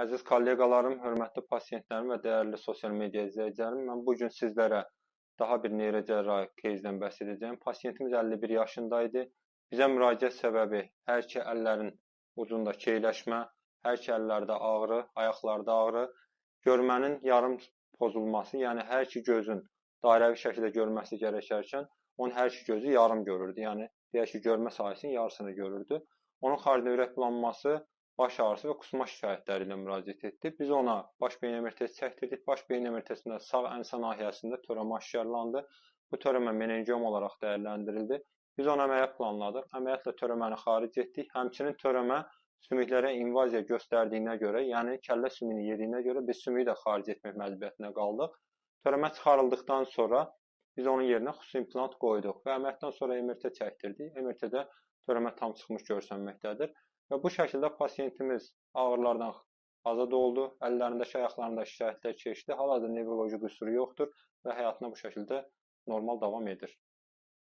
Əziz kolleqalarım, hörmətli pasientlərim və dəyərli sosial media izləyicilərim, mən bu gün sizlərə daha bir neyrocərrahi кейsdən bəhs edəcəyim. Pasientimiz 51 yaşında idi. Bizə müraciət səbəbi hər iki əllərin ucunda keyləşmə, hər iki əllərdə ağrı, ayaqlarda ağrı, görmənin yarım pozulması, yəni hər iki gözün dairəvi şəkildə görməsi gərəkərkən onun hər iki gözü yarım görürdü. Yəni deyək ki, görmə sahəsinin yarısını görürdü. Onun xaricində ürək bulanması, baş ağrısı və qusma şikayətləri ilə müraciət etdi. Biz ona baş beyin MRT-si çəkdirdik. Baş beyin MRT-sində sağ ənsə nahiyəsində törəmə aşkarlandı. Bu törəmə menengiom olaraq dəyərləndirildi. Biz ona əməliyyat planladıq. Əməliyyatla törəməni xaric etdik. Həmçinin törəmə sümüklərə invaziya göstərdiyinə görə, yəni kəllə sümüyünü yediyinə görə biz sümüyü də xaric etmək məcburiyyətinə qaldıq. Törəmə çıxarıldıqdan sonra biz onun yerinə xüsusi implant qoyduq və əməliyyatdan sonra MRT çəkdirdik. MRT-də törəmə tam çıxmış görsənməkdədir. Və bu şəkildə pasientimiz ağrılardan azad oldu, əllərindəki, ayaqlarında şikayətlər keçdi, hal-hazırda nevroloji qüsuru yoxdur və həyatına bu şəkildə normal davam edir.